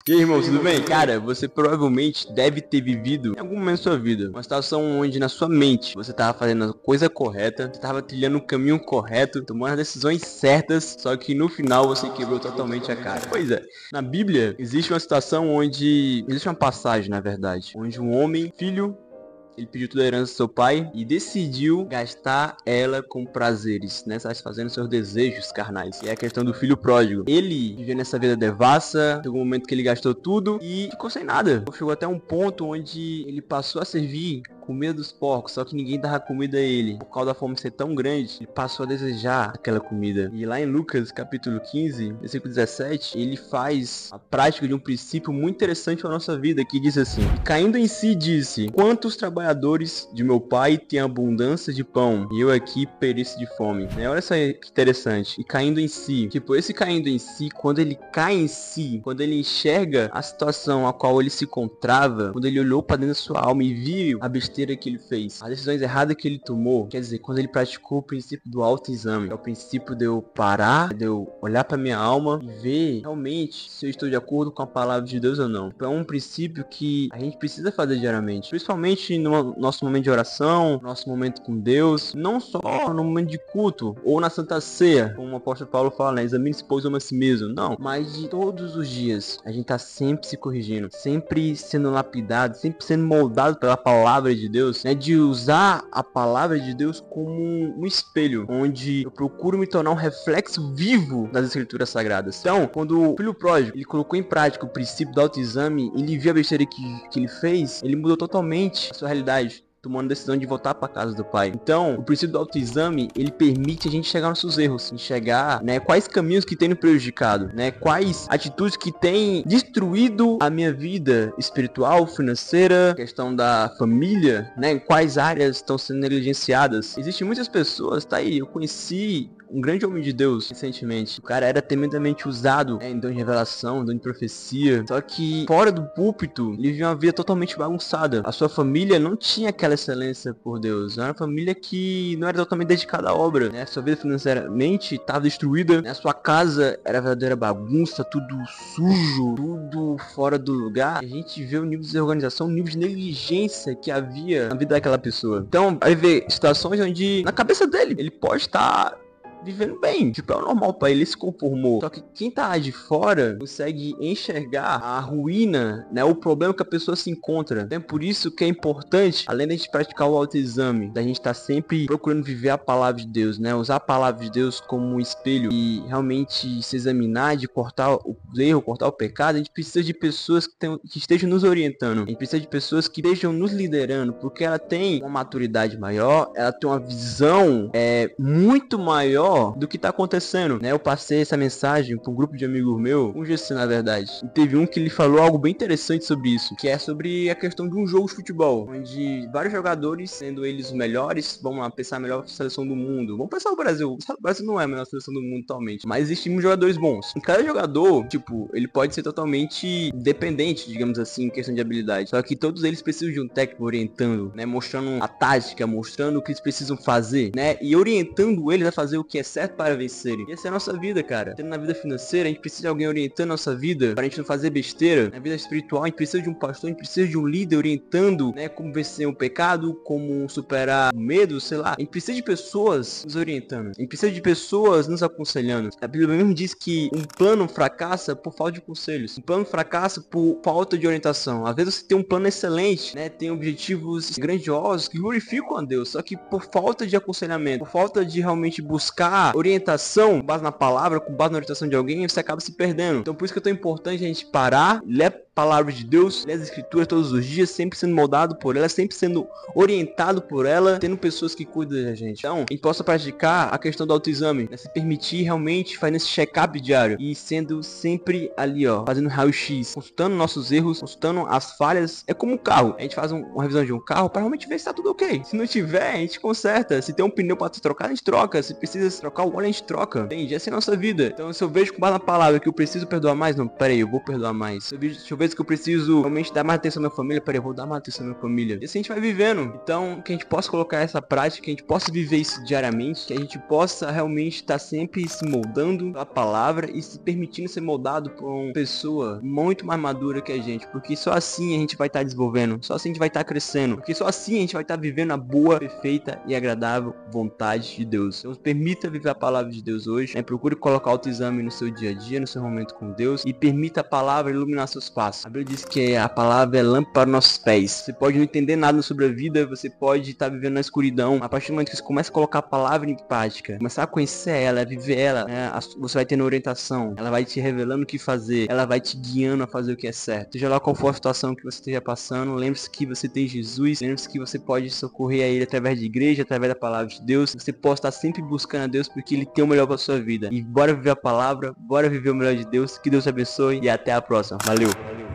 E aí, irmão, tudo bem? Cara, você provavelmente deve ter vivido em algum momento da sua vida uma situação onde na sua mente você tava fazendo a coisa correta, você tava trilhando o caminho correto, tomando as decisões certas, só que no final você quebrou totalmente a cara. Pois é, na Bíblia existe uma situação onde... existe uma passagem, na verdade, onde um homem, filho, ele pediu toda a herança do seu pai e decidiu gastar ela com prazeres, né? Satisfazendo seus desejos carnais. E é a questão do filho pródigo. Ele viveu nessa vida devassa, chegou um momento que ele gastou tudo e ficou sem nada. Chegou até um ponto onde ele passou a servir comida dos porcos, só que ninguém dava comida a ele. Por causa da fome ser tão grande, ele passou a desejar aquela comida. E lá em Lucas, capítulo 15, versículo 17, ele faz a prática de um princípio muito interessante para a nossa vida, que diz assim: e caindo em si, disse: quantos trabalhadores de meu pai têm abundância de pão, e eu aqui pereço de fome. Né? Olha só que interessante. E caindo em si. Tipo, esse caindo em si, quando ele cai em si, quando ele enxerga a situação a qual ele se encontrava, quando ele olhou para dentro da sua alma e viu a besteira que ele fez, as decisões erradas que ele tomou, quer dizer, quando ele praticou o princípio do autoexame, é o princípio de eu parar, de eu olhar para minha alma e ver realmente se eu estou de acordo com a palavra de Deus ou não. É um princípio que a gente precisa fazer diariamente, principalmente no nosso momento de oração, nosso momento com Deus, não só no momento de culto ou na Santa Ceia, como o apóstolo Paulo fala, né? Examine-se, pois, ama a si mesmo. Não, mas de todos os dias a gente tá sempre se corrigindo, sempre sendo lapidado, sempre sendo moldado pela palavra de Deus, né, de usar a palavra de Deus como um espelho, onde eu procuro me tornar um reflexo vivo das escrituras sagradas. Então, quando o filho pródigo, ele colocou em prática o princípio do autoexame, ele viu a besteira que ele fez, ele mudou totalmente a sua realidade, tomando a decisão de voltar para casa do pai. Então, o princípio do autoexame, ele permite a gente chegar nos nossos erros, enxergar, né, quais caminhos que tem nos prejudicado, né, quais atitudes que tem destruído a minha vida espiritual, financeira, questão da família, né, quais áreas estão sendo negligenciadas. Existem muitas pessoas, tá aí, eu conheci um grande homem de Deus recentemente. O cara era tremendamente usado, né, em dom de revelação, em dom de profecia. Só que fora do púlpito, ele vivia uma vida totalmente bagunçada. A sua família não tinha aquela excelência por Deus. Era uma família que não era totalmente dedicada à obra, né? A sua vida financeiramente estava destruída, né? A sua casa era verdadeira bagunça, tudo sujo, tudo fora do lugar. A gente vê o nível de desorganização, o nível de negligência que havia na vida daquela pessoa. Então, aí vê situações onde, na cabeça dele, ele pode estar vivendo bem, tipo, é o normal pra ele, se conformou. Só que quem tá lá de fora consegue enxergar a ruína, né, o problema que a pessoa se encontra. Então é por isso que é importante, além da gente praticar o autoexame, da gente tá sempre procurando viver a palavra de Deus, né, usar a palavra de Deus como um espelho e realmente se examinar, de cortar o erro, cortar o pecado. A gente precisa de pessoas que estejam nos orientando, a gente precisa de pessoas que estejam nos liderando, porque ela tem uma maturidade maior, ela tem uma visão muito maior do que tá acontecendo, né? Eu passei essa mensagem para um grupo de amigos meu, um GC na verdade, e teve um que ele falou algo bem interessante sobre isso, que é sobre a questão de um jogo de futebol, onde vários jogadores, sendo eles os melhores, vamos lá, pensar a melhor seleção do mundo, vamos pensar o Brasil não é a melhor seleção do mundo atualmente, mas existem muitos jogadores bons, e cada jogador, tipo, ele pode ser totalmente dependente, digamos assim, em questão de habilidade, só que todos eles precisam de um técnico orientando, né, mostrando a tática, mostrando o que eles precisam fazer, né, e orientando eles a fazer o que é certo para vencerem. E essa é a nossa vida, cara. Tendo na vida financeira, a gente precisa de alguém orientando a nossa vida, pra gente não fazer besteira. Na vida espiritual, a gente precisa de um pastor, a gente precisa de um líder orientando, né, como vencer o pecado, como superar o medo, sei lá. A gente precisa de pessoas nos orientando. A gente precisa de pessoas nos aconselhando. A Bíblia mesmo diz que um plano fracassa por falta de conselhos. Um plano fracassa por falta de orientação. Às vezes você tem um plano excelente, né, tem objetivos grandiosos que glorificam a Deus, só que por falta de aconselhamento, por falta de realmente buscar orientação com base na palavra, com base na orientação de alguém, você acaba se perdendo. Então por isso que é tão importante a gente parar, ler a palavra de Deus, ler as escrituras todos os dias, sempre sendo moldado por ela, sempre sendo orientado por ela, tendo pessoas que cuidam da gente. Então, a gente possa praticar a questão do autoexame, né? Se permitir realmente fazer esse check-up diário e sendo sempre ali, ó, fazendo raio-x, consultando nossos erros, consultando as falhas. É como um carro, a gente faz uma revisão de um carro para realmente ver se tá tudo ok. Se não tiver, a gente conserta. Se tem um pneu para ser trocado, a gente troca. Se precisa trocar o óleo, a gente troca. Entende? Essa é a nossa vida. Então, se eu vejo com base na palavra que eu preciso perdoar mais, não, peraí, eu vou perdoar mais. Se eu vejo momentos que eu preciso realmente dar mais atenção à minha família, peraí, eu vou dar mais atenção à minha família. E assim a gente vai vivendo. Então, que a gente possa colocar essa prática, que a gente possa viver isso diariamente, que a gente possa realmente estar sempre se moldando pela palavra e se permitindo ser moldado por uma pessoa muito mais madura que a gente, porque só assim a gente vai estar desenvolvendo, só assim a gente vai estar crescendo, porque só assim a gente vai estar vivendo a boa, perfeita e agradável vontade de Deus. Então, permita viver a palavra de Deus hoje, né? Procure colocar autoexame no seu dia a dia, no seu momento com Deus, e permita a palavra iluminar seus passos. A Bíblia diz que a palavra é lâmpada para nossos pés. Você pode não entender nada sobre a vida, você pode estar vivendo na escuridão. A partir do momento que você começa a colocar a palavra em prática, começar a conhecer ela, a viver ela, né? Você vai tendo orientação, ela vai te revelando o que fazer, ela vai te guiando a fazer o que é certo. Seja lá qual for a situação que você esteja passando, lembre-se que você tem Jesus, lembre-se que você pode socorrer a Ele através de igreja, através da palavra de Deus. Você pode estar sempre buscando a Deus porque Ele tem o melhor para sua vida. E bora viver a palavra, bora viver o melhor de Deus. Que Deus te abençoe e até a próxima. Valeu!